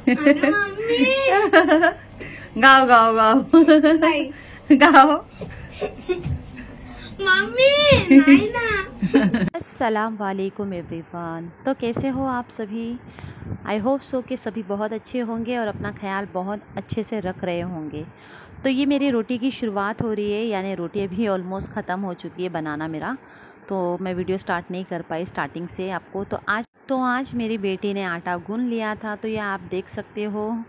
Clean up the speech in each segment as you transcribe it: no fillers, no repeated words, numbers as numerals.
गाओ गाओ गाओ गाओ। मम्मी अस्सलाम वालेकुम एवरीवन। तो कैसे हो आप सभी? आई होप सो कि सभी बहुत अच्छे होंगे और अपना ख्याल बहुत अच्छे से रख रहे होंगे। तो ये मेरी रोटी की शुरुआत हो रही है, यानी रोटी अभी ऑलमोस्ट ख़त्म हो चुकी है बनाना मेरा। तो मैं वीडियो स्टार्ट नहीं कर पाई स्टार्टिंग से आपको। तो आज मेरी बेटी ने आटा गूंद लिया था। तो ये आप देख सकते हो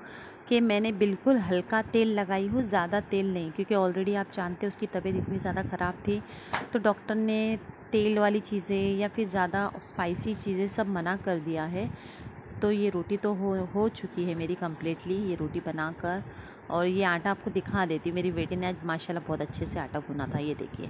कि मैंने बिल्कुल हल्का तेल लगाई हूँ, ज़्यादा तेल नहीं, क्योंकि ऑलरेडी आप जानते हैं उसकी तबीयत इतनी ज़्यादा ख़राब थी। तो डॉक्टर ने तेल वाली चीज़ें या फिर ज़्यादा स्पाइसी चीज़ें सब मना कर दिया है। तो ये रोटी तो हो चुकी है मेरी कम्प्लीटली, ये रोटी बनाकर। और ये आटा आपको दिखा देती हूँ। मेरी बेटी ने आज माशाल्लाह बहुत अच्छे से आटा गूंदा था। ये देखिए,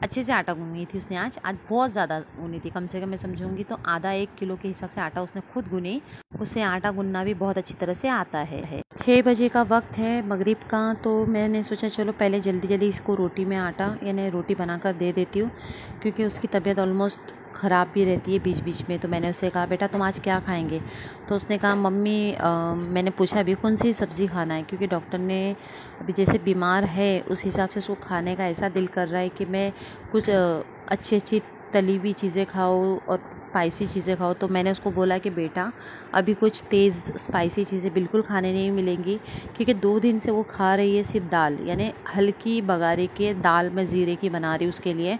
अच्छे से आटा गूंदी थी उसने आज बहुत ज़्यादा गूंदी थी। कम से कम मैं समझूंगी तो आधा 1 किलो के हिसाब से आटा उसने खुद गूनी। उसे आटा गूंदना भी बहुत अच्छी तरह से आता है। 6 बजे का वक्त है मगरिब का। तो मैंने सोचा चलो पहले जल्दी जल्दी इसको रोटी में आटा यानी रोटी बनाकर दे देती हूँ, क्योंकि उसकी तबीयत ऑलमोस्ट ख़राब भी रहती है बीच बीच में। तो मैंने उससे कहा बेटा तुम आज क्या खाएंगे? तो उसने कहा मम्मी मैंने पूछा अभी कौन सी सब्ज़ी खाना है, क्योंकि डॉक्टर ने अभी जैसे बीमार है उस हिसाब से उसको खाने का ऐसा दिल कर रहा है कि मैं कुछ अच्छी अच्छी तली हुई चीज़ें खाओ और स्पाइसी चीज़ें खाओ। तो मैंने उसको बोला कि बेटा अभी कुछ तेज़ स्पाइसी चीज़ें बिल्कुल खाने नहीं मिलेंगी, क्योंकि 2 दिन से वो खा रही है सिर्फ दाल, यानी हल्की बघारे के दाल में ज़ीरे की बना रही उसके लिए।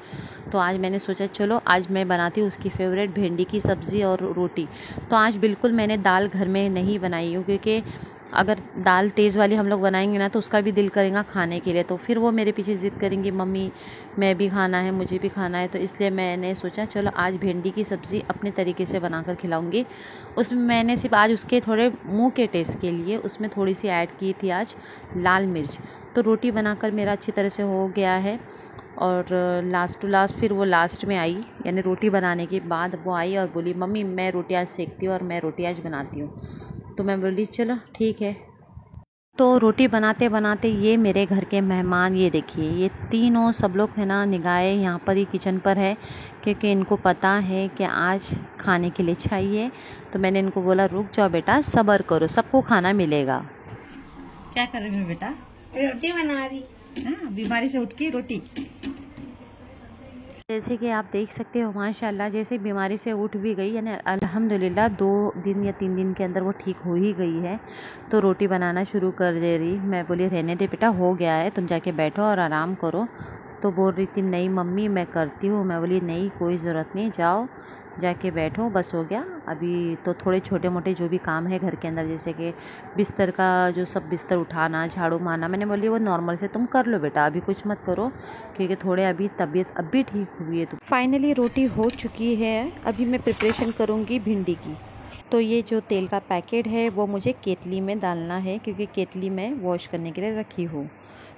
तो आज मैंने सोचा चलो आज मैं बनाती हूँ उसकी फेवरेट भिंडी की सब्ज़ी और रोटी। तो आज बिल्कुल मैंने दाल घर में नहीं बनाई हूँ, क्योंकि अगर दाल तेज़ वाली हम लोग बनाएंगे ना तो उसका भी दिल करेगा खाने के लिए। तो फिर वो मेरे पीछे ज़िद करेंगी मम्मी मैं भी खाना है, मुझे भी खाना है। तो इसलिए मैंने सोचा चलो आज भिंडी की सब्ज़ी अपने तरीके से बनाकर खिलाऊंगी। उसमें मैंने सिर्फ आज उसके थोड़े मुंह के टेस्ट के लिए उसमें थोड़ी सी ऐड की थी आज लाल मिर्च। तो रोटी बनाकर मेरा अच्छी तरह से हो गया है। और लास्ट टू लास्ट फिर वो लास्ट में आई, यानी रोटी बनाने के बाद वो आई और बोली मम्मी मैं रोटी आज सेकती हूँ और मैं रोटी आज बनाती हूँ। तो मैं बोली चलो ठीक है। तो रोटी बनाते बनाते ये मेरे घर के मेहमान, ये देखिए ये तीनों सब लोग है ना निगाहें यहाँ पर ही किचन पर है, क्योंकि इनको पता है कि आज खाने के लिए चाहिए। तो मैंने इनको बोला रुक जाओ बेटा सब्र करो, सबको खाना मिलेगा। क्या कर रही हो बेटा? रोटी बना रही। बीमारी से उठ के रोटी। जैसे कि आप देख सकते हो माशाल्लाह जैसे बीमारी से उठ भी गई, यानी अल्हम्दुलिल्लाह 2 दिन या 3 दिन के अंदर वो ठीक हो ही गई है। तो रोटी बनाना शुरू कर दे रही। मैं बोली रहने दे बेटा हो गया है, तुम जाके बैठो और आराम करो। तो बोल रही थी नहीं मम्मी मैं करती हूँ। मैं बोली नहीं कोई ज़रूरत नहीं, जाओ जाके बैठो बस हो गया। अभी तो थोड़े छोटे मोटे जो भी काम है घर के अंदर, जैसे कि बिस्तर का जो सब बिस्तर उठाना झाड़ू मारना, मैंने बोली वो नॉर्मल से तुम कर लो बेटा, अभी कुछ मत करो, क्योंकि थोड़े अभी तबीयत अभी ठीक हुई है। तो फाइनली रोटी हो चुकी है। अभी मैं प्रिपरेशन करूँगी भिंडी की। तो ये जो तेल का पैकेट है वो मुझे केतली में डालना है, क्योंकि केतली में वॉश करने के लिए रखी हूँ।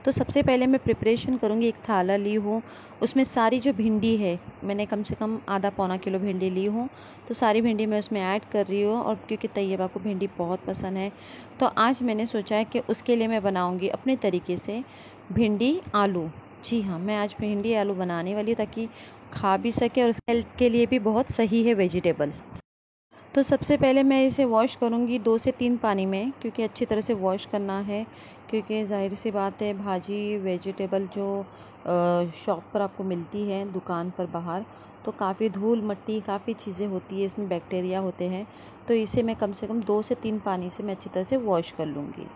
तो सबसे पहले मैं प्रिपरेशन करूँगी। एक थाला ली हूँ, उसमें सारी जो भिंडी है मैंने कम से कम आधा पौना किलो भिंडी ली हूँ। तो सारी भिंडी मैं उसमें ऐड कर रही हूँ, और क्योंकि तैयबा को भिंडी बहुत पसंद है तो आज मैंने सोचा है कि उसके लिए मैं बनाऊँगी अपने तरीके से भिंडी आलू। जी हाँ, मैं आज भिंडी आलू बनाने वाली हूँ ताकि खा भी सके और हेल्थ के लिए भी बहुत सही है वेजिटेबल। तो सबसे पहले मैं इसे वॉश करूँगी 2 से 3 पानी में, क्योंकि अच्छी तरह से वॉश करना है। क्योंकि ज़ाहिर सी बात है भाजी वेजिटेबल जो शॉप पर आपको मिलती है दुकान पर बाहर, तो काफ़ी धूल मिट्टी काफ़ी चीज़ें होती है, इसमें बैक्टीरिया होते हैं। तो इसे मैं कम से कम 2 से 3 पानी से मैं अच्छी तरह से वॉश कर लूँगी,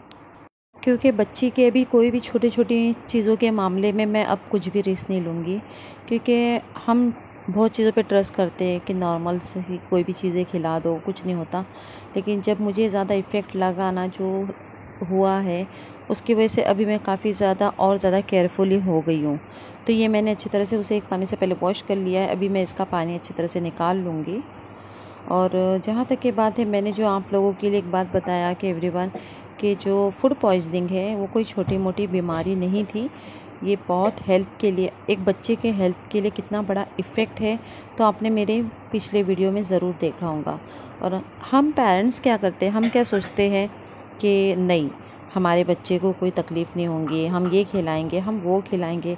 क्योंकि बच्ची के भी कोई भी छोटी छोटी चीज़ों के मामले में मैं अब कुछ भी रिस्क नहीं लूँगी। क्योंकि हम बहुत चीज़ों पे ट्रस्ट करते हैं कि नॉर्मल से ही कोई भी चीज़ें खिला दो कुछ नहीं होता, लेकिन जब मुझे ज़्यादा इफ़ेक्ट लगा ना जो हुआ है उसकी वजह से अभी मैं काफ़ी ज़्यादा और ज़्यादा केयरफुली हो गई हूँ। तो ये मैंने अच्छी तरह से उसे एक पानी से पहले वॉश कर लिया है। अभी मैं इसका पानी अच्छी तरह से निकाल लूँगी। और जहाँ तक की बात है, मैंने जो आप लोगों के लिए एक बात बताया कि एवरीवन कि जो फूड पॉइजनिंग है वो कोई छोटी मोटी बीमारी नहीं थी, ये बहुत हेल्थ के लिए, एक बच्चे के हेल्थ के लिए कितना बड़ा इफ़ेक्ट है तो आपने मेरे पिछले वीडियो में ज़रूर देखा होगा। और हम पेरेंट्स क्या करते हैं, हम क्या सोचते हैं कि नहीं हमारे बच्चे को कोई तकलीफ़ नहीं होंगी, हम ये खिलाएंगे, हम वो खिलाएंगे।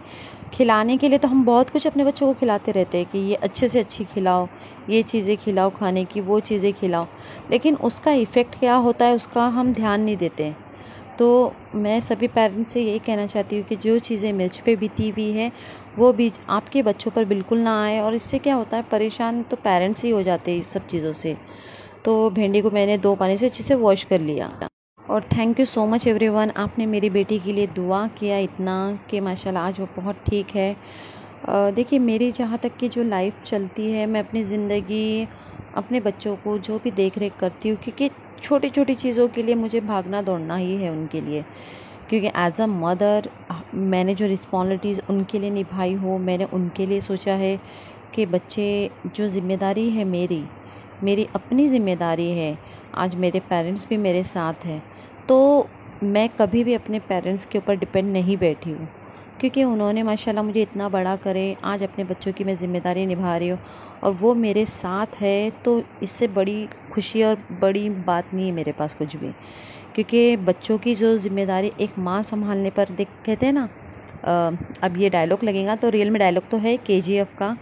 खिलाने के लिए तो हम बहुत कुछ अपने बच्चों को खिलाते रहते हैं कि ये अच्छे से अच्छी खिलाओ, ये चीज़ें खिलाओ खाने की, वो चीज़ें खिलाओ, लेकिन उसका इफ़ेक्ट क्या होता है उसका हम ध्यान नहीं देते। तो मैं सभी पेरेंट्स से यही कहना चाहती हूँ कि जो चीज़ें मुझ पे बीती हुई है वो भी आपके बच्चों पर बिल्कुल ना आए। और इससे क्या होता है, परेशान तो पेरेंट्स ही हो जाते हैं इस सब चीज़ों से। तो भिंडी को मैंने 2 पानी से अच्छे से वॉश कर लिया। और thank you so much everyone, आपने मेरी बेटी के लिए दुआ किया इतना कि माशाल्लाह आज वो बहुत ठीक है। देखिए मेरी जहाँ तक की जो लाइफ चलती है, मैं अपनी ज़िंदगी अपने बच्चों को जो भी देख रेख करती हूँ, क्योंकि छोटी छोटी चीज़ों के लिए मुझे भागना दौड़ना ही है उनके लिए। क्योंकि एज़ अ मदर मैंने जो रिस्पॉन्सिबिलिटीज़ उनके लिए निभाई हो, मैंने उनके लिए सोचा है कि बच्चे जो ज़िम्मेदारी है मेरी अपनी ज़िम्मेदारी है। आज मेरे पेरेंट्स भी मेरे साथ हैं, तो मैं कभी भी अपने पेरेंट्स के ऊपर डिपेंड नहीं बैठी हूँ, क्योंकि उन्होंने माशाल्लाह मुझे इतना बड़ा करे। आज अपने बच्चों की मैं ज़िम्मेदारी निभा रही हूँ और वो मेरे साथ है, तो इससे बड़ी खुशी और बड़ी बात नहीं है मेरे पास कुछ भी। क्योंकि बच्चों की जो ज़िम्मेदारी एक माँ संभालने पर, देख कहते हैं ना, अब ये डायलॉग लगेगा तो रियल में डायलॉग तो है KGF का,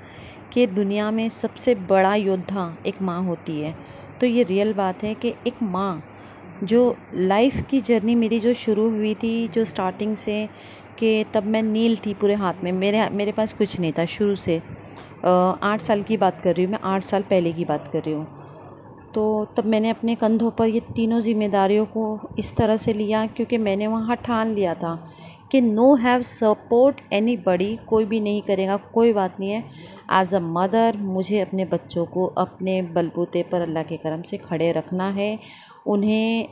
कि दुनिया में सबसे बड़ा योद्धा एक माँ होती है। तो ये रियल बात है कि एक माँ जो लाइफ की जर्नी मेरी जो शुरू हुई थी, जो स्टार्टिंग से, कि तब मैं नील थी पूरे हाथ में, मेरे पास कुछ नहीं था शुरू से। 8 साल की बात कर रही हूँ मैं, 8 साल पहले की बात कर रही हूँ। तो तब मैंने अपने कंधों पर ये तीनों जिम्मेदारियों को इस तरह से लिया, क्योंकि मैंने वहाँ ठान लिया था कि नो हैव सपोर्ट एनी बडी, कोई भी नहीं करेगा, कोई बात नहीं है। एज़ अ मदर मुझे अपने बच्चों को अपने बलबूते पर अल्लाह के करम से खड़े रखना है। उन्हें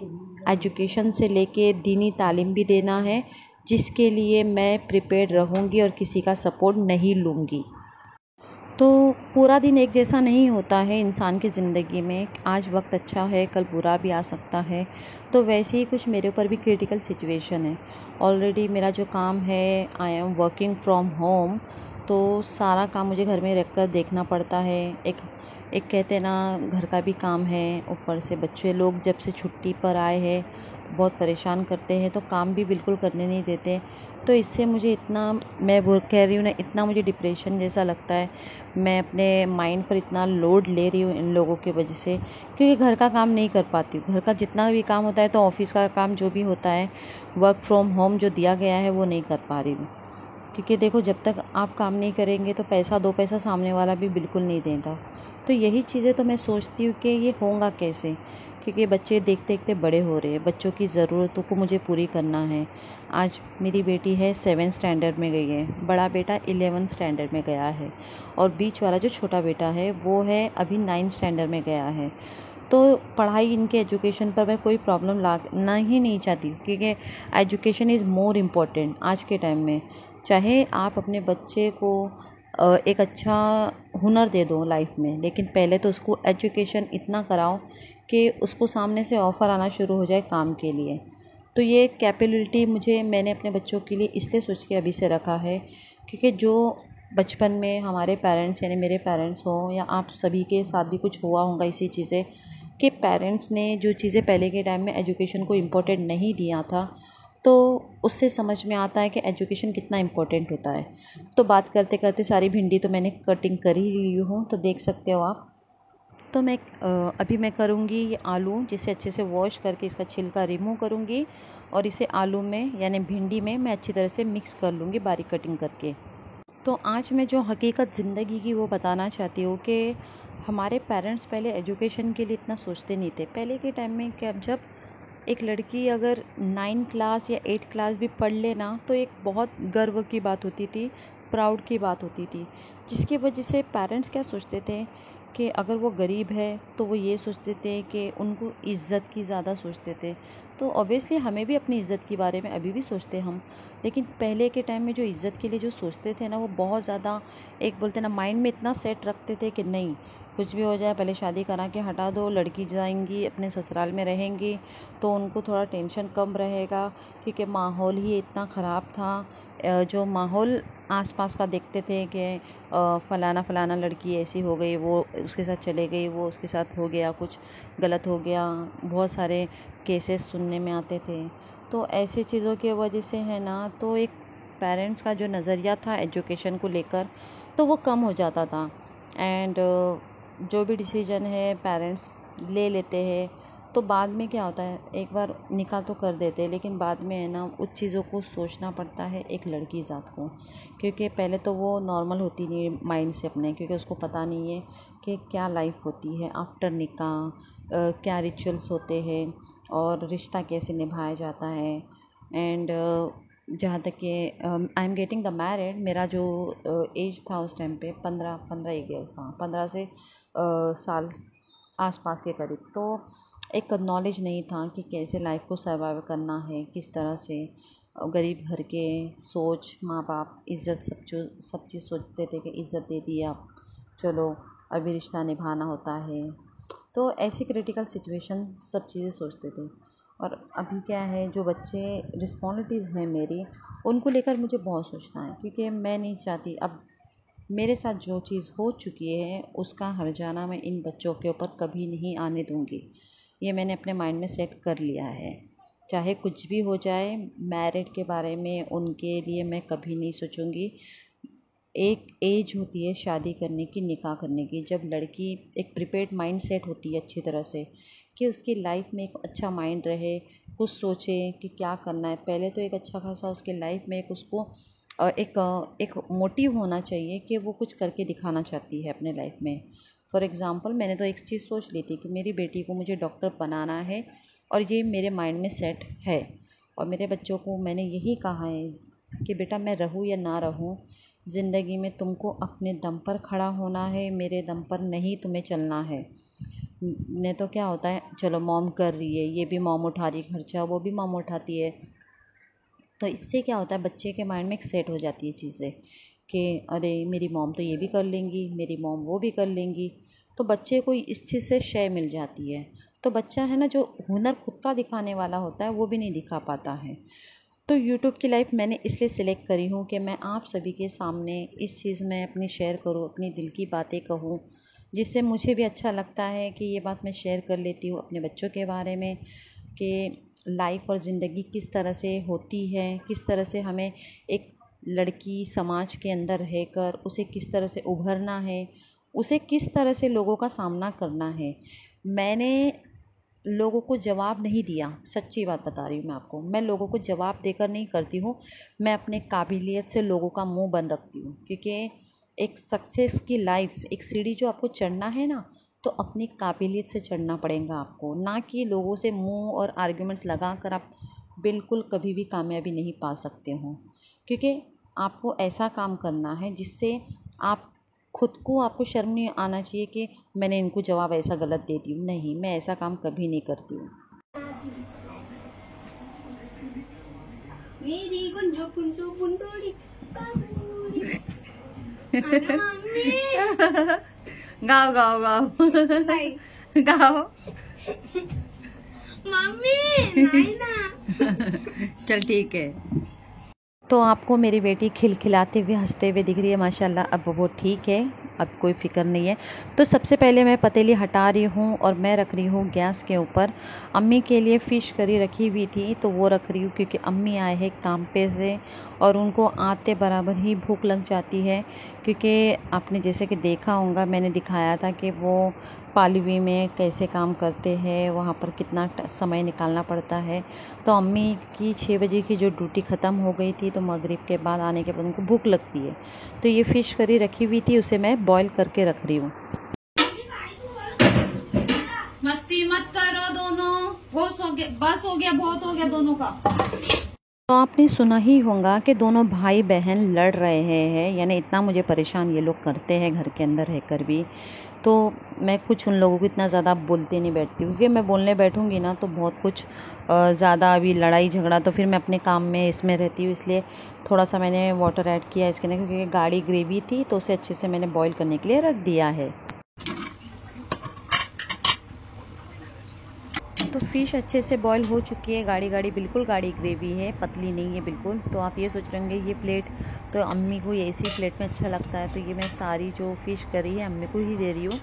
एजुकेशन से लेके दीनी तालीम भी देना है, जिसके लिए मैं प्रिपेयर्ड रहूँगी और किसी का सपोर्ट नहीं लूँगी। तो पूरा दिन एक जैसा नहीं होता है इंसान की ज़िंदगी में, आज वक्त अच्छा है कल बुरा भी आ सकता है। तो वैसे ही कुछ मेरे ऊपर भी क्रिटिकल सिचुएशन है। ऑलरेडी मेरा जो काम है, I am working from home, तो सारा काम मुझे घर में रख कर देखना पड़ता है। एक एक कहते हैं ना, घर का भी काम है, ऊपर से बच्चे लोग जब से छुट्टी पर आए हैं तो बहुत परेशान करते हैं, तो काम भी बिल्कुल करने नहीं देते। तो इससे मुझे इतना, मैं वो कह रही हूँ ना, इतना मुझे डिप्रेशन जैसा लगता है। मैं अपने माइंड पर इतना लोड ले रही हूँ इन लोगों की वजह से, क्योंकि घर का काम नहीं कर पाती हूँ। घर का जितना भी काम होता है, तो ऑफ़िस का काम जो भी होता है, वर्क फ्रॉम होम जो दिया गया है, वो नहीं कर पा रही हूँ। क्योंकि देखो, जब तक आप काम नहीं करेंगे तो पैसा, 2 पैसा सामने वाला भी बिल्कुल नहीं देगा। तो यही चीज़ें तो मैं सोचती हूँ कि ये होगा कैसे, क्योंकि बच्चे देखते देखते बड़े हो रहे हैं, बच्चों की ज़रूरतों को मुझे पूरी करना है। आज मेरी बेटी है 7th स्टैंडर्ड में गई है, बड़ा बेटा 11th स्टैंडर्ड में गया है, और बीच वाला जो छोटा बेटा है वो है अभी 9th स्टैंडर्ड में गया है। तो पढ़ाई, इनके एजुकेशन पर मैं कोई प्रॉब्लम लाना ही नहीं चाहती, क्योंकि एजुकेशन इज़ मोर इम्पॉर्टेंट आज के टाइम में। चाहे आप अपने बच्चे को एक अच्छा हुनर दे दो लाइफ में, लेकिन पहले तो उसको एजुकेशन इतना कराओ कि उसको सामने से ऑफ़र आना शुरू हो जाए काम के लिए। तो ये कैपेबिलिटी मैंने अपने बच्चों के लिए इसलिए सोच के अभी से रखा है, क्योंकि जो बचपन में हमारे पेरेंट्स, यानी मेरे पेरेंट्स हों या आप सभी के साथ भी कुछ हुआ होगा इसी चीज़ें, कि पेरेंट्स ने जो चीज़ें पहले के टाइम में एजुकेशन को इम्पोर्टेंट नहीं दिया था, तो उससे समझ में आता है कि एजुकेशन कितना इम्पोर्टेंट होता है। तो बात करते करते सारी भिंडी तो मैंने कटिंग कर ही ली हूँ, तो देख सकते हो आप। तो अभी मैं करूँगी ये आलू, जिसे अच्छे से वॉश करके इसका छिलका रिमूव करूँगी, और इसे आलू में यानी भिंडी में मैं अच्छी तरह से मिक्स कर लूँगी बारीक कटिंग करके। तो आज मैं जो हकीकत ज़िंदगी की वो बताना चाहती हूँ कि हमारे पेरेंट्स पहले एजुकेशन के लिए इतना सोचते नहीं थे। पहले के टाइम में क्या, जब एक लड़की अगर 9 क्लास या 8 क्लास भी पढ़ ले ना, तो एक बहुत गर्व की बात होती थी, प्राउड की बात होती थी। जिसकी वजह से पेरेंट्स क्या सोचते थे कि अगर वो गरीब है तो वो ये सोचते थे कि उनको इज़्ज़त की ज़्यादा सोचते थे। तो ऑब्वियसली हमें भी अपनी इज़्ज़त के बारे में अभी भी सोचते हम, लेकिन पहले के टाइम में जो इज़्ज़त के लिए जो सोचते थे ना, वो बहुत ज़्यादा, एक बोलते ना, माइंड में इतना सेट रखते थे कि नहीं, कुछ भी हो जाए पहले शादी करा के हटा दो, लड़की जाएंगी अपने ससुराल में रहेंगी तो उनको थोड़ा टेंशन कम रहेगा, क्योंकि माहौल ही इतना ख़राब था। जो माहौल आसपास का देखते थे कि फ़लाना फ़लाना लड़की ऐसी हो गई, वो उसके साथ चले गई, वो उसके साथ हो गया, कुछ गलत हो गया, बहुत सारे केसेस सुनने में आते थे। तो ऐसी चीज़ों की वजह से है ना, तो एक पेरेंट्स का जो नज़रिया था एजुकेशन को लेकर तो वो कम हो जाता था। एंड जो भी डिसीजन है पेरेंट्स ले लेते हैं, तो बाद में क्या होता है, एक बार निकाह तो कर देते हैं लेकिन बाद में है ना उस चीज़ों को सोचना पड़ता है एक लड़की ज़ात को, क्योंकि पहले तो वो नॉर्मल होती नहीं माइंड से अपने, क्योंकि उसको पता नहीं है कि क्या लाइफ होती है आफ्टर निकाह, क्या रिचुअल्स होते हैं और रिश्ता कैसे निभाया जाता है। एंड जहाँ तक कि I am getting the married, मेरा जो एज था उस टाइम पे 15 ईयर्स, हाँ 15 से साल आसपास के करीब, तो एक नॉलेज नहीं था कि कैसे लाइफ को सर्वाइव करना है, किस तरह से। गरीब घर के सोच, माँ बाप, इज़्ज़त, सब चीज़ सोचते थे कि इज़्ज़त दे दी आप, चलो अभी रिश्ता निभाना होता है। तो ऐसी क्रिटिकल सिचुएशन सब चीज़ें सोचते थे। और अभी क्या है, जो बच्चे रिस्पॉन्सिबिलिटीज़ हैं मेरी, उनको लेकर मुझे बहुत सोचना है, क्योंकि मैं नहीं चाहती अब मेरे साथ जो चीज़ हो चुकी है उसका हर्जाना मैं इन बच्चों के ऊपर कभी नहीं आने दूंगी। ये मैंने अपने माइंड में सेट कर लिया है, चाहे कुछ भी हो जाए मैरिड के बारे में उनके लिए मैं कभी नहीं सोचूंगी। एक एज होती है शादी करने की, निकाह करने की, जब लड़की एक प्रिपेयर्ड माइंड सेट होती है अच्छी तरह से कि उसकी लाइफ में एक अच्छा माइंड रहे, कुछ सोचे कि क्या करना है। पहले तो एक अच्छा खासा उसके लाइफ में एक उसको एक मोटिव होना चाहिए कि वो कुछ करके दिखाना चाहती है अपने लाइफ में। फॉर एग्ज़ाम्पल मैंने तो एक चीज़ सोच ली थी कि मेरी बेटी को मुझे डॉक्टर बनाना है और ये मेरे माइंड में सेट है। और मेरे बच्चों को मैंने यही कहा है कि बेटा मैं रहूँ या ना रहूँ, ज़िंदगी में तुमको अपने दम पर खड़ा होना है, मेरे दम पर नहीं तुम्हें चलना है। नहीं तो क्या होता है, चलो मॉम कर रही है, ये भी मॉम उठा रही है खर्चा, वो भी मॉम उठाती है, तो इससे क्या होता है बच्चे के माइंड में एक सेट हो जाती है चीज़ें कि अरे मेरी मॉम तो ये भी कर लेंगी, मेरी मॉम वो भी कर लेंगी। तो बच्चे को इस चीज़ से शय मिल जाती है, तो बच्चा है ना जो हुनर खुद का दिखाने वाला होता है वो भी नहीं दिखा पाता है। तो यूट्यूब की लाइफ मैंने इसलिए सिलेक्ट करी हूँ कि मैं आप सभी के सामने इस चीज़ में अपनी शेयर करूँ, अपनी दिल की बातें कहूँ, जिससे मुझे भी अच्छा लगता है कि ये बात मैं शेयर कर लेती हूँ अपने बच्चों के बारे में कि लाइफ और ज़िंदगी किस तरह से होती है, किस तरह से हमें एक लड़की समाज के अंदर रहकर उसे किस तरह से उभरना है, उसे किस तरह से लोगों का सामना करना है। मैंने लोगों को जवाब नहीं दिया, सच्ची बात बता रही हूँ मैं आपको, मैं लोगों को जवाब देकर नहीं करती हूँ, मैं अपने काबिलियत से लोगों का मुंह बंद रखती हूँ। क्योंकि एक सक्सेस की लाइफ, एक सीढ़ी जो आपको चढ़ना है ना, तो अपनी काबिलियत से चढ़ना पड़ेगा आपको, ना कि लोगों से मुंह और आर्ग्यूमेंट्स लगा कर आप बिल्कुल कभी भी कामयाबी नहीं पा सकते हो। क्योंकि आपको ऐसा काम करना है जिससे आप खुद को, आपको शर्म नहीं आना चाहिए कि मैंने इनको जवाब ऐसा गलत दे दी। नहीं, मैं ऐसा काम कभी नहीं करती हूँ। मेरी कुंजो कुंजो कुंडोली मम्मी गाओ गाओ गाओ गाओ मम्मी नहीं ना। चल ठीक है। तो आपको मेरी बेटी खिलखिलाते हुए हंसते हुए दिख रही है माशाल्लाह, अब वो ठीक है, अब कोई फ़िक्र नहीं है। तो सबसे पहले मैं पतीली हटा रही हूँ और मैं रख रही हूँ गैस के ऊपर। अम्मी के लिए फ़िश करी रखी हुई थी तो वो रख रही हूँ, क्योंकि अम्मी आए हैं काम पे से और उनको आते बराबर ही भूख लग जाती है। क्योंकि आपने जैसे कि देखा होगा, मैंने दिखाया था कि वो पालवी में कैसे काम करते हैं, वहाँ पर कितना समय निकालना पड़ता है। तो अम्मी की 6 बजे की जो ड्यूटी ख़त्म हो गई थी, तो मगरिब के बाद आने के बाद उनको भूख लगती है, तो ये फ़िश करी रखी हुई थी, उसे मैं बॉईल करके रख रही हूँ। मस्ती मत करो दोनों, बस हो गया, बहुत हो गया दोनों का। तो आपने सुना ही होगा कि दोनों भाई बहन लड़ रहे हैं, यानी इतना मुझे परेशान ये लोग करते हैं घर के अंदर रहकर भी। तो मैं कुछ उन लोगों को इतना ज़्यादा बोलते नहीं बैठती, क्योंकि मैं बोलने बैठूंगी ना तो बहुत कुछ ज़्यादा अभी लड़ाई झगड़ा, तो फिर मैं अपने काम में इसमें रहती हूँ। इसलिए थोड़ा सा मैंने वाटर ऐड किया इसके अंदर, क्योंकि गाढ़ी ग्रेवी थी तो उसे अच्छे से मैंने बॉईल करने के लिए रख दिया है। तो फ़िश अच्छे से बॉईल हो चुकी है, गाढ़ी गाढ़ी, बिल्कुल गाढ़ी ग्रेवी है, पतली नहीं है बिल्कुल। तो आप ये सोच रहे होंगे ये प्लेट तो अम्मी को ये इसी प्लेट में अच्छा लगता है, तो ये मैं सारी जो फ़िश करी है अम्मी को ही दे रही हूँ,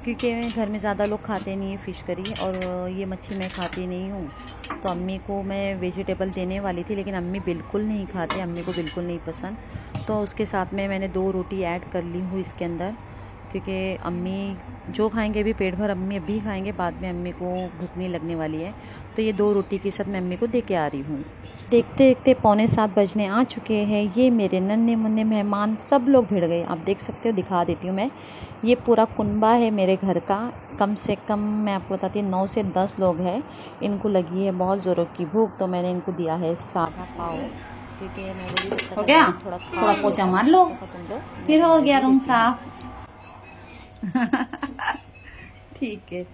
क्योंकि घर में ज़्यादा लोग खाते नहीं है फ़िश करी, और ये मच्छी मैं खाती नहीं हूँ। तो अम्मी को मैं वेजिटेबल देने वाली थी, लेकिन अम्मी बिल्कुल नहीं खाते, अम्मी को बिल्कुल नहीं पसंद। तो उसके साथ में मैंने 2 रोटी ऐड कर ली हूँ इसके अंदर, क्योंकि अम्मी जो खाएंगे अभी पेट भर, अम्मी अभी खाएंगे, बाद में अम्मी को भूख नहीं लगने वाली है। तो ये 2 रोटी के साथ मैं अम्मी को दे के आ रही हूँ। देखते देखते 6:45 बजने आ चुके हैं। ये मेरे नन्हे मुन्ने मेहमान सब लोग भिड़ गए, आप देख सकते हो, दिखा देती हूँ मैं। ये पूरा कुनबा है मेरे घर का, कम से कम मैं आपको बताती हूँ 9 से 10 लोग हैं। इनको लगी है बहुत ज़ोरों की भूख, तो मैंने इनको दिया है सादा पाव, क्योंकि मैं हो गया, थोड़ा पोछा मार लो, फिर हो गया रूम साफ। ठीक है।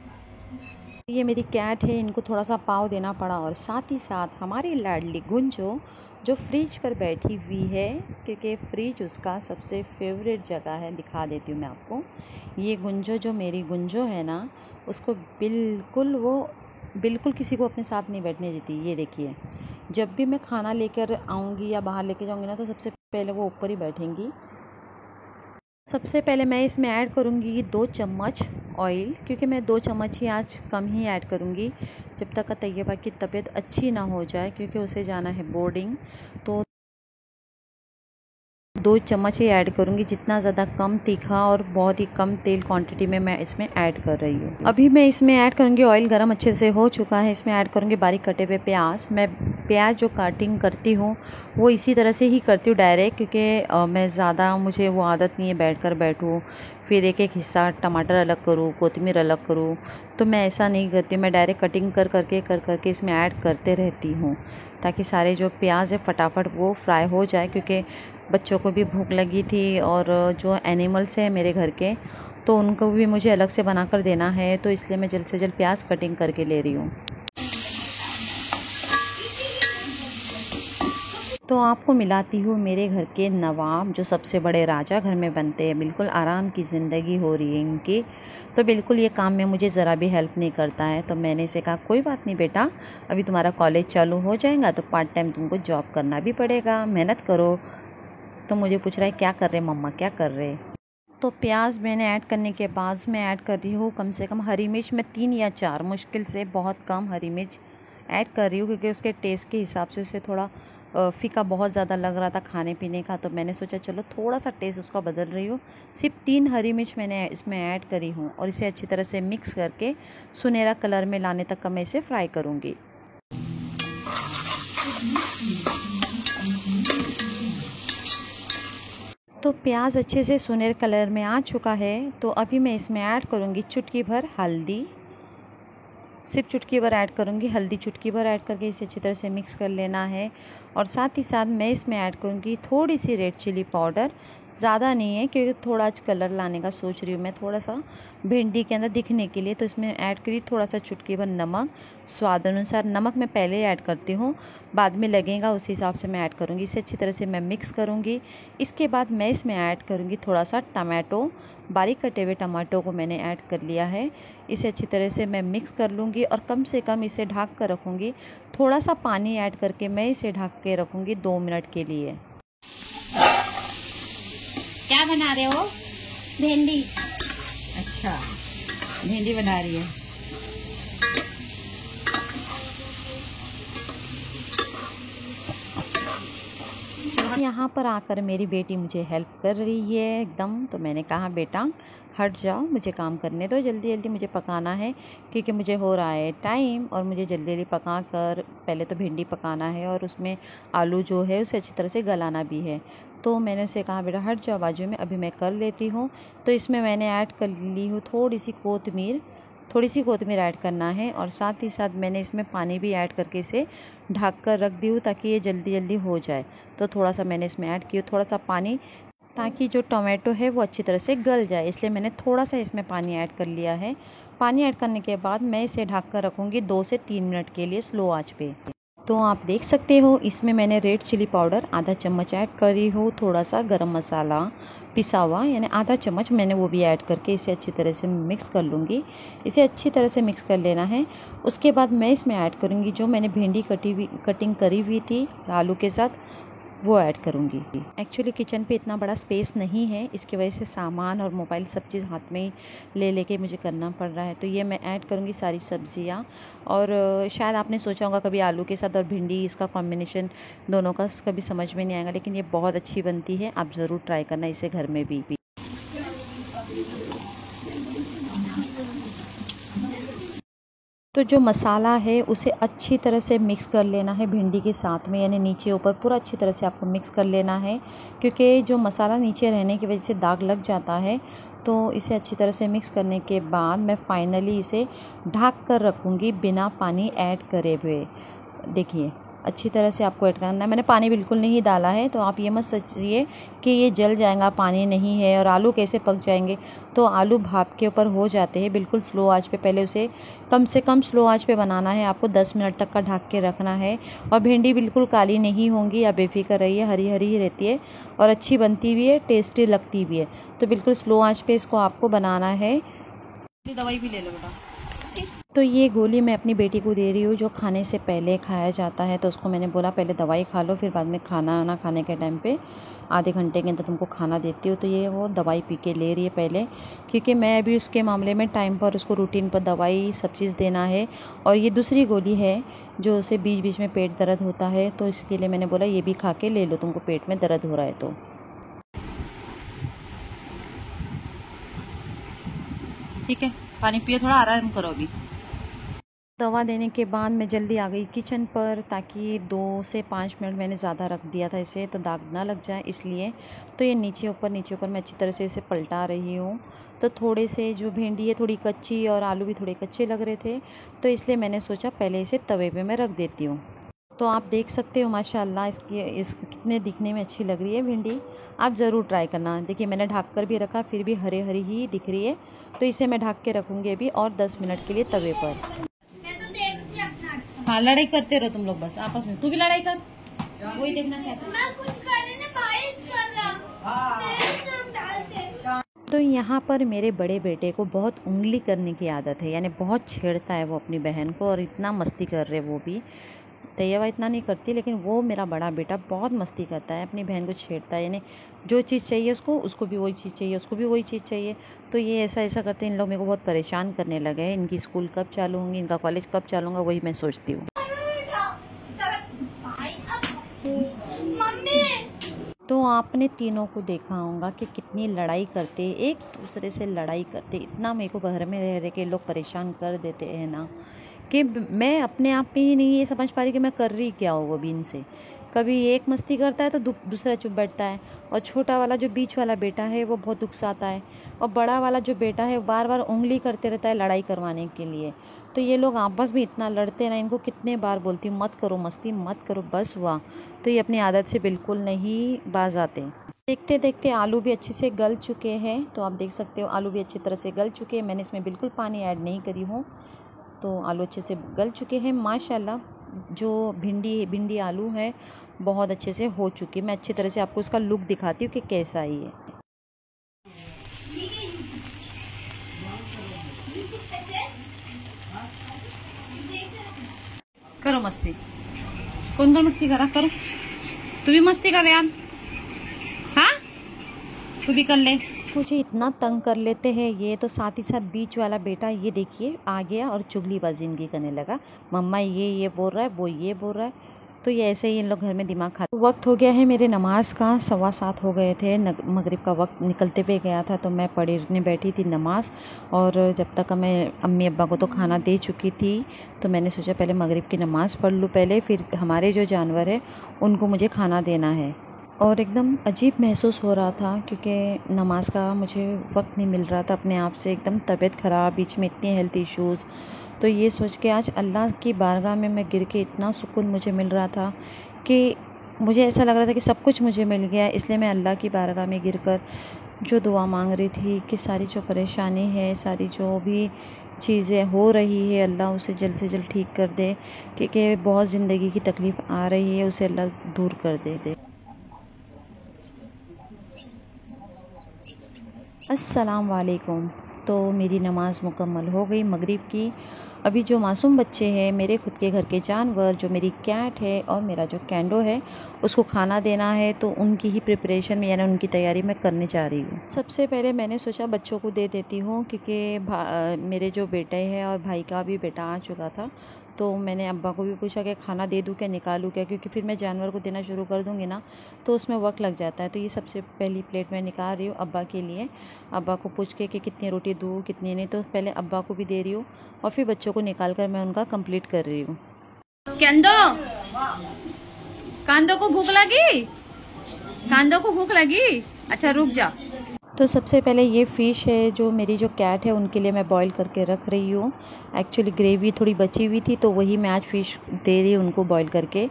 ये मेरी कैट है, इनको थोड़ा सा पाव देना पड़ा, और साथ ही साथ हमारी लाडली गुंजो जो फ्रिज पर बैठी हुई है, क्योंकि फ्रिज उसका सबसे फेवरेट जगह है। दिखा देती हूँ मैं आपको। ये गुंजो, जो मेरी गुंजो है ना, उसको बिल्कुल किसी को अपने साथ नहीं बैठने देती। ये देखिए, जब भी मैं खाना लेकर आऊँगी या बाहर लेके जाऊँगी ना, तो सबसे पहले वो ऊपर ही बैठेंगी। सबसे पहले मैं इसमें ऐड करूँगी 2 चम्मच ऑयल, क्योंकि मैं 2 चम्मच ही आज कम ही ऐड करूँगी, जब तक तैयबा की तबीयत अच्छी ना हो जाए, क्योंकि उसे जाना है बोर्डिंग। तो 2 चम्मच ही ऐड करूँगी, जितना ज़्यादा कम तीखा और बहुत ही कम तेल क्वांटिटी में मैं इसमें ऐड कर रही हूँ। अभी मैं इसमें ऐड करूँगी, ऑयल गरम अच्छे से हो चुका है, इसमें ऐड करूँगी बारीक कटे हुए प्याज। मैं प्याज जो कटिंग करती हूँ वो इसी तरह से ही करती हूँ डायरेक्ट, क्योंकि मैं ज़्यादा, मुझे वो आदत नहीं है बैठूँ फिर एक एक हिस्सा टमाटर अलग करूँ, कोथिमीर अलग करूँ। तो मैं ऐसा नहीं करती, मैं डायरेक्ट कटिंग कर करके इसमें ऐड करते रहती हूँ, ताकि सारे जो प्याज है फटाफट वो फ्राई हो जाए, क्योंकि बच्चों को भी भूख लगी थी, और जो एनिमल्स हैं मेरे घर के, तो उनको भी मुझे अलग से बनाकर देना है, तो इसलिए मैं जल्द से जल्द प्याज कटिंग करके ले रही हूँ। तो आपको मिलाती हूँ मेरे घर के नवाब, जो सबसे बड़े राजा घर में बनते हैं। बिल्कुल आराम की ज़िंदगी हो रही है इनकी, तो बिल्कुल ये काम में मुझे ज़रा भी हेल्प नहीं करता है। तो मैंने इसे कहा कोई बात नहीं बेटा, अभी तुम्हारा कॉलेज चालू हो जाएगा तो पार्ट टाइम तुमको जॉब करना भी पड़ेगा, मेहनत करो। तो मुझे पूछ रहा है क्या कर रहे मम्मा, क्या कर रहे। तो प्याज मैंने ऐड करने के बाद उसमें ऐड कर रही हूँ कम से कम हरी मिर्च, मैं 3 या 4, मुश्किल से बहुत कम हरी मिर्च ऐड कर रही हूँ, क्योंकि उसके टेस्ट के हिसाब से उसे थोड़ा फीका बहुत ज़्यादा लग रहा था खाने पीने का। तो मैंने सोचा चलो थोड़ा सा टेस्ट उसका बदल रही हूँ। सिर्फ 3 हरी मिर्च मैंने इसमें ऐड करी हूँ, और इसे अच्छी तरह से मिक्स करके सुनहरा कलर में लाने तक का मैं इसे फ्राई करूँगी। तो प्याज अच्छे से सुनहरे कलर में आ चुका है, तो अभी मैं इसमें ऐड करूँगी चुटकी भर हल्दी, सिर्फ चुटकी भर ऐड करूँगी, हल्दी चुटकी भर ऐड करके इसे अच्छी तरह से मिक्स कर लेना है। और साथ ही साथ मैं इसमें ऐड करूँगी थोड़ी सी रेड चिली पाउडर, ज़्यादा नहीं है, क्योंकि थोड़ा आज कलर लाने का सोच रही हूँ मैं, थोड़ा सा भिंडी के अंदर दिखने के लिए। तो इसमें ऐड करी थोड़ा सा चुटकी भर नमक, स्वाद अनुसार। नमक मैं पहले ऐड करती हूँ, बाद में लगेगा उस हिसाब से मैं ऐड करूँगी। इसे अच्छी तरह से मैं मिक्स करूँगी। इसके बाद मैं इसमें ऐड करूँगी थोड़ा सा टमाटो, बारीक कटे हुए टमाटो को मैंने ऐड कर लिया है। इसे अच्छी तरह से मैं मिक्स कर लूँगी, और कम से कम इसे ढक कर रखूँगी। थोड़ा सा पानी ऐड करके मैं इसे ढक के रखूँगी 2 मिनट के लिए। क्या बना रहे हो? भिंडी। अच्छा, भिंडी बना रही है। यहाँ पर आकर मेरी बेटी मुझे हेल्प कर रही है एकदम। तो मैंने कहा बेटा हट जाओ, मुझे काम करने दो, जल्दी जल्दी मुझे पकाना है, क्योंकि मुझे हो रहा है टाइम, और मुझे जल्दी जल्दी पका कर पहले तो भिंडी पकाना है, और उसमें आलू जो है उसे अच्छी तरह से गलाना भी है। तो मैंने उसे कहा बेटा हट जाओ बाजू में, अभी मैं कर लेती हूँ। तो इसमें मैंने ऐड कर ली हूँ थोड़ी सी कोतमीर ऐड करना है, और साथ ही साथ मैंने इसमें पानी भी ऐड करके इसे ढक कर रख दी हूँ, ताकि ये जल्दी जल्दी हो जाए। तो थोड़ा सा मैंने इसमें ऐड किया थोड़ा सा पानी, ताकि जो टोमेटो है वो अच्छी तरह से गल जाए, इसलिए मैंने थोड़ा सा इसमें पानी ऐड कर लिया है। पानी ऐड करने के बाद मैं इसे ढक कर रखूँगी 2 से 3 मिनट के लिए स्लो आंच पे। तो आप देख सकते हो इसमें मैंने रेड चिली पाउडर आधा चम्मच ऐड करी हूँ, थोड़ा सा गरम मसाला पिसा हुआ यानी आधा चम्मच मैंने वो भी ऐड करके इसे अच्छी तरह से मिक्स कर लूँगी। इसे अच्छी तरह से मिक्स कर लेना है। उसके बाद मैं इसमें ऐड करूँगी जो मैंने भिंडी कटिंग करी हुई थी आलू के साथ, वो ऐड करूँगी। एक्चुअली किचन पे इतना बड़ा स्पेस नहीं है, इसकी वजह से सामान और मोबाइल सब चीज़ हाथ में ही लेके मुझे करना पड़ रहा है। तो ये मैं ऐड करूँगी सारी सब्जियाँ। और शायद आपने सोचा होगा कभी आलू के साथ और भिंडी इसका कॉम्बिनेशन दोनों का कभी समझ में नहीं आएगा, लेकिन ये बहुत अच्छी बनती है। आप ज़रूर ट्राई करना इसे घर में भी। तो जो मसाला है उसे अच्छी तरह से मिक्स कर लेना है भिंडी के साथ में, यानी नीचे ऊपर पूरा अच्छी तरह से आपको मिक्स कर लेना है, क्योंकि जो मसाला नीचे रहने की वजह से दाग लग जाता है। तो इसे अच्छी तरह से मिक्स करने के बाद मैं फाइनली इसे ढक कर रखूँगी बिना पानी ऐड करे हुए। देखिए अच्छी तरह से आपको ऐड करना है। मैंने पानी बिल्कुल नहीं डाला है, तो आप ये मत सोचिए कि ये जल जाएगा, पानी नहीं है और आलू कैसे पक जाएंगे। तो आलू भाप के ऊपर हो जाते हैं। बिल्कुल स्लो आंच पे पहले उसे कम से कम स्लो आंच पे बनाना है आपको, 10 मिनट तक का ढक के रखना है। और भिंडी बिल्कुल काली नहीं होंगी, या बेफिक्र रहिए, हरी हरी ही रहती है और अच्छी बनती भी है, टेस्टी लगती भी है। तो बिल्कुल स्लो आँच पे इसको आपको बनाना है। दवाई भी ले लो बेटा। तो ये गोली मैं अपनी बेटी को दे रही हूँ जो खाने से पहले खाया जाता है। तो उसको मैंने बोला पहले दवाई खा लो, फिर बाद में खाना खाने के टाइम पे आधे घंटे के अंदर तुमको खाना देती हूँ। तो ये वो दवाई पी के ले रही है पहले, क्योंकि मैं अभी उसके मामले में टाइम पर उसको रूटीन पर दवाई सब चीज़ देना है। और ये दूसरी गोली है जो उसे बीच बीच में पेट दर्द होता है, तो इसके लिए मैंने बोला ये भी खा के ले लो, तुमको पेट में दर्द हो रहा है तो। ठीक है, पानी पियो, थोड़ा आराम करो अभी। दवा देने के बाद मैं जल्दी आ गई किचन पर, ताकि 2 से 5 मिनट मैंने ज़्यादा रख दिया था इसे, तो दाग ना लग जाए इसलिए। तो ये नीचे ऊपर मैं अच्छी तरह से इसे पलटा रही हूँ। तो थोड़े से जो भिंडी है थोड़ी कच्ची और आलू भी थोड़े कच्चे लग रहे थे, तो इसलिए मैंने सोचा पहले इसे तवे पे मैं रख देती हूँ। तो आप देख सकते हो माशाल्लाह इस कितने दिखने में अच्छी लग रही है भिंडी। आप ज़रूर ट्राई करना। देखिए मैंने ढक कर भी रखा, फिर भी हरे हरी ही दिख रही है। तो इसे मैं ढक के रखूँगी अभी और 10 मिनट के लिए तवे पर। मैं तो देखती अपना अच्छा। हाँ, लड़ाई करते रहो तुम लोग बस आपस में। तू भी लड़ाई कर, वही देखना चाहता। मैं कुछ करे ना बारिश कर रहा, मेरे नाम डालते। तो यहाँ पर मेरे बड़े बेटे को बहुत उंगली करने की आदत है, यानी बहुत छेड़ता है वो अपनी बहन को, और इतना मस्ती कर रहे वो भी। तैयबा इतना नहीं करती, लेकिन वो मेरा बड़ा बेटा बहुत मस्ती करता है, अपनी बहन को छेड़ता है। यानी जो चीज़ चाहिए उसको भी वही चीज़ चाहिए, उसको भी वही चीज़ चाहिए। तो ये ऐसा करते हैं। इन लोग मेरे को बहुत परेशान करने लगे हैं। इनकी स्कूल कब चालू होंगी, इनका कॉलेज कब चालू होगा, वही मैं सोचती हूँ। मम्मी तो आपने तीनों को देखा होगा कि कितनी लड़ाई करते, एक दूसरे से लड़ाई करते। इतना मेरे को घर में रह के लोग परेशान कर देते हैं ना, कि मैं अपने आप में ही नहीं ये समझ पा रही कि मैं कर रही क्या हूँ अभी इनसे। कभी एक मस्ती करता है तो दूसरा चुप बैठता है, और छोटा वाला जो बीच वाला बेटा है वो बहुत गुस्साता है, और बड़ा वाला जो बेटा है वो बार बार उंगली करते रहता है लड़ाई करवाने के लिए। तो ये लोग आपस में इतना लड़ते हैं ना, इनको कितने बार बोलती हूँ मत करो मस्ती, मत करो, बस हुआ। तो ये अपनी आदत से बिल्कुल नहीं बाज आते। देखते देखते आलू भी अच्छे से गल चुके हैं। तो आप देख सकते हो आलू भी अच्छी तरह से गल चुके हैं। मैंने इसमें बिल्कुल पानी ऐड नहीं करी हूँ। तो आलू अच्छे से गल चुके हैं माशाल्लाह। जो भिंडी आलू है बहुत अच्छे से हो चुकी है। मैं अच्छी तरह से आपको इसका लुक दिखाती हूँ कि कैसा ही है। करो मस्ती। कौन मस्ती करा, करो तू भी मस्ती कर यार। हाँ, तू भी कर ले। मुझे इतना तंग कर लेते हैं ये। तो साथ ही साथ बीच वाला बेटा ये देखिए आ गया और चुगलीबाजी इनकी करने लगा। मम्मा ये बोल रहा है, वो ये बोल रहा है। तो ये ऐसे ही इन लोग घर में दिमाग खाते। वक्त हो गया है मेरे नमाज का, 7:15 हो गए थे। मगरिब का वक्त निकलते हुए गया था, तो मैं पढ़ने बैठी थी नमाज। और जब तक मैं अम्मी अब्बा को तो खाना दे चुकी थी, तो मैंने सोचा पहले मगरिब की नमाज़ पढ़ लूँ पहले, फिर हमारे जो जानवर है उनको मुझे खाना देना है। और एकदम अजीब महसूस हो रहा था, क्योंकि नमाज का मुझे वक्त नहीं मिल रहा था अपने आप से। एकदम तबीयत ख़राब, बीच में इतने हेल्थ इश्यूज़। तो ये सोच के आज अल्लाह की बारगाह में मैं गिर के इतना सुकून मुझे मिल रहा था कि मुझे ऐसा लग रहा था कि सब कुछ मुझे मिल गया। इसलिए मैं अल्लाह की बारगाह में गिर कर जो दुआ मांग रही थी कि सारी जो परेशानी है, सारी जो भी चीज़ें हो रही है, अल्लाह उसे जल्द से जल्द ठीक कर दे, क्योंकि बहुत ज़िंदगी की तकलीफ़ आ रही है, उसे अल्लाह दूर कर दे। अस्सलाम वालेकुम। तो मेरी नमाज़ मुकम्मल हो गई मगरिब की। अभी जो मासूम बच्चे हैं, मेरे खुद के घर के जानवर, जो मेरी कैट है और मेरा जो कैंडो है, उसको खाना देना है, तो उनकी ही प्रिपरेशन में यानी उनकी तैयारी मैं करने जा रही हूँ। सबसे पहले मैंने सोचा बच्चों को दे देती हूँ, क्योंकि मेरे जो बेटे हैं और भाई का भी बेटा आ चुका था, तो मैंने अब्बा को भी पूछा कि खाना दे दूँ क्या, निकालूँ क्या, क्योंकि फिर मैं जानवर को देना शुरू कर दूँगी ना तो उसमें वक्त लग जाता है। तो ये सबसे पहली प्लेट मैं निकाल रही हूँ अब्बा के लिए। अब्बा को पूछ के कि कितनी रोटी दूँ कितनी नहीं, तो पहले अब्बा को भी दे रही हूँ और फिर बच्चों को निकाल कर मैं उनका कंप्लीट कर रही हूँ। कांदो को भूख लगी? कांदो को भूख लगी? अच्छा रुक जा। तो सबसे पहले ये फ़िश है जो मेरी जो कैट है उनके लिए मैं बॉईल करके रख रही हूँ। एक्चुअली ग्रेवी थोड़ी बची हुई थी, तो वही मैं आज फ़िश दे रही हूँ उनको बॉईल करके,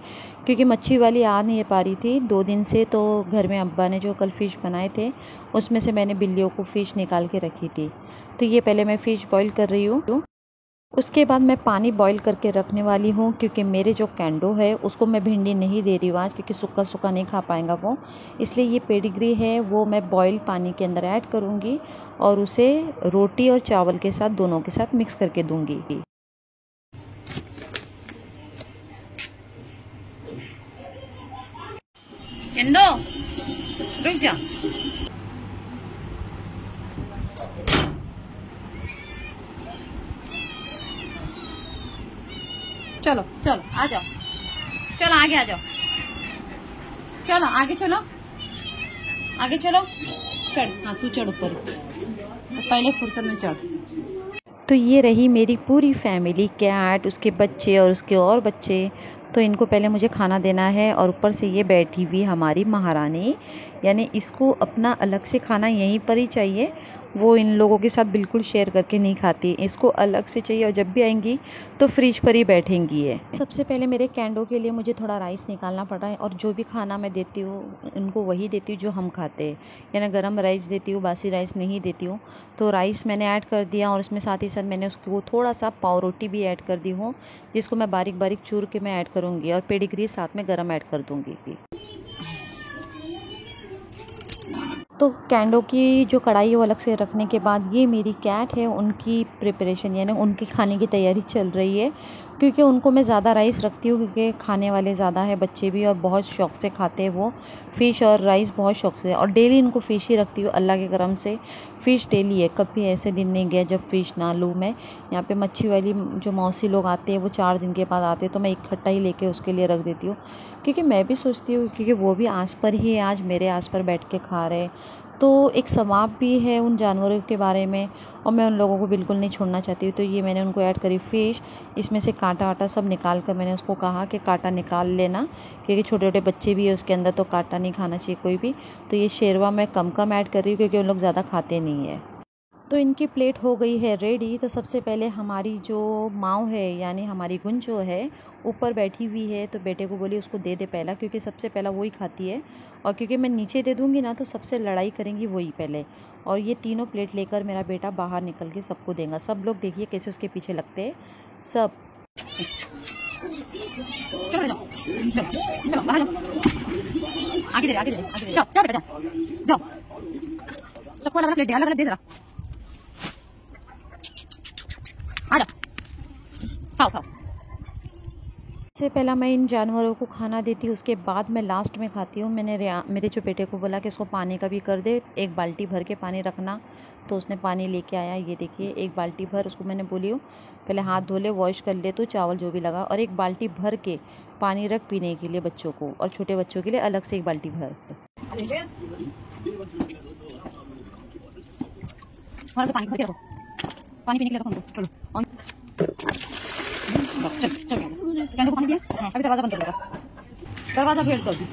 क्योंकि मच्छी वाली आ नहीं पा रही थी 2 दिन से। तो घर में अब्बा ने जो कल फ़िश बनाए थे उसमें से मैंने बिल्लियों को फ़िश निकाल के रखी थी। तो ये पहले मैं फ़िश बॉईल कर रही हूँ। उसके बाद मैं पानी बॉईल करके रखने वाली हूँ, क्योंकि मेरे जो कैंडो है उसको मैं भिंडी नहीं दे रही हूँ आज, क्योंकि सूखा सूखा नहीं खा पाएगा वो। इसलिए ये पेडिग्री है वो मैं बॉईल पानी के अंदर ऐड करूँगी और उसे रोटी और चावल के साथ दोनों के साथ मिक्स करके दूँगी। केंदो रुक जा। चलो चलो आ जाओ, चलो आगे आ जाओ, चलो आगे चलो, आगे चलो। चढ़, हाँ तू चढ़ ऊपर, पहले फुर्सत में चढ़। तो ये रही मेरी पूरी फैमिली, कैट, उसके बच्चे और उसके और बच्चे। तो इनको पहले मुझे खाना देना है और ऊपर से ये बैठी हुई हमारी महारानी, यानी इसको अपना अलग से खाना यहीं पर ही चाहिए। वो इन लोगों के साथ बिल्कुल शेयर करके नहीं खाती, इसको अलग से चाहिए और जब भी आएंगी तो फ्रिज पर ही बैठेंगी है। सबसे पहले मेरे कैंडो के लिए मुझे थोड़ा राइस निकालना पड़ रहा है, और जो भी खाना मैं देती हूँ इनको वही देती हूँ जो हम खाते हैं, यानी गरम राइस देती हूँ, बासी राइस नहीं देती हूँ। तो राइस मैंने ऐड कर दिया और उसमें साथ ही साथ मैंने उसको थोड़ा सा पाव रोटी भी ऐड कर दी हूँ, जिसको मैं बारीक बारीक चूर के मैं ऐड करूँगी, और पेडिग्री साथ में गरम ऐड कर दूँगी। तो कैंडो की जो कढ़ाई है वो अलग से रखने के बाद ये मेरी कैट है, उनकी प्रिपरेशन यानी उनकी खाने की तैयारी चल रही है, क्योंकि उनको मैं ज़्यादा राइस रखती हूँ, क्योंकि खाने वाले ज़्यादा है बच्चे भी, और बहुत शौक़ से खाते हैं वो फ़िश और राइस बहुत शौक़ से। और डेली इनको फ़िश ही रखती हूँ, अल्लाह के करम से फ़िश डेली है, कभी ऐसे दिन नहीं गया जब फ़िश ना लूँ मैं। यहाँ पे मच्छी वाली जो मौसी लोग आते हैं वो 4 दिन के बाद आते हैं, तो मैं इकट्ठा ही लेके उसके लिए रख देती हूँ, क्योंकि मैं भी सोचती हूँ क्योंकि वो भी आस पर ही है, आज मेरे आस पर बैठ के खा रहे, तो एक सवाब भी है उन जानवरों के बारे में, और मैं उन लोगों को बिल्कुल नहीं छोड़ना चाहती हूँ। तो ये मैंने उनको ऐड करी फ़िश, इसमें से कांटा वाटा सब निकाल कर मैंने उसको कहा कि कांटा निकाल लेना, क्योंकि छोटे छोटे बच्चे भी है उसके अंदर, तो कांटा नहीं खाना चाहिए कोई भी। तो ये शेरवा मैं कम कम ऐड कर रही हूँ, क्योंकि उन लोग ज़्यादा खाते नहीं है। तो इनकी प्लेट हो गई है रेडी। तो सबसे पहले हमारी जो माँ है यानी हमारी गुंजो है ऊपर बैठी हुई है, तो बेटे को बोली उसको दे दे पहला, क्योंकि सबसे पहला वही खाती है, और क्योंकि मैं नीचे दे दूँगी ना तो सबसे लड़ाई करेंगी वही पहले। और ये तीनों प्लेट लेकर मेरा बेटा बाहर निकल के सबको देगा। सब लोग देखिए कैसे उसके पीछे लगते हैं सब। चलो जाओ, चलो चलो बाहर जाओ, आगे दे आगे दे, आगे दे। जाओ जाओ बेटा जाओ, जाओ सबको अलग अलग प्लेट दे, अलग अलग दे जरा, आ जाओ खाओ खाओ। सबसे पहला मैं इन जानवरों को खाना देती हूँ, उसके बाद मैं लास्ट में खाती हूँ। मैंने मेरे जो बेटे को बोला कि इसको पानी का भी कर दे, 1 बाल्टी भर के पानी रखना, तो उसने पानी लेके आया। ये देखिए 1 बाल्टी भर, उसको मैंने बोली हूँ पहले हाथ धो ले, वॉश कर ले, तो चावल जो भी लगा, और 1 बाल्टी भर के पानी रख पीने के लिए बच्चों को, और छोटे बच्चों के लिए अलग से 1 बाल्टी भर। पानी भर के रखो, पानी पीने के लिए रखो हमको। चलो चल चल कैंडो को पानी दिया, अभी दरवाजा बंद कर देगा, दरवाजा भेज कर दी।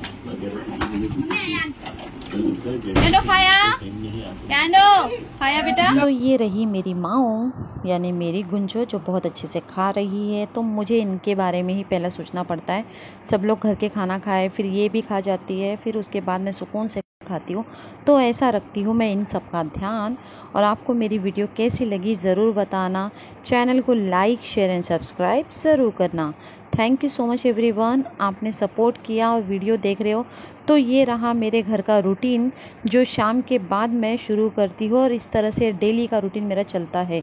कैंडो खाया, कैंडो खाया बेटा। तो ये रही मेरी माँ यानी मेरी गुंजो, जो बहुत अच्छे से खा रही है। तो मुझे इनके बारे में ही पहला सोचना पड़ता है, सब लोग घर के खाना खाए फिर ये भी खा जाती है, फिर उसके बाद मैं सुकून से खाती हूँ, तो ऐसा रखती हूँ मैं इन सब का ध्यान। और आपको मेरी वीडियो कैसी लगी ज़रूर बताना। चैनल को लाइक शेयर एंड सब्सक्राइब ज़रूर करना। Thank you so much everyone, आपने सपोर्ट किया और वीडियो देख रहे हो। तो ये रहा मेरे घर का रूटीन जो शाम के बाद मैं शुरू करती हूँ और इस तरह से डेली का रूटीन मेरा चलता है।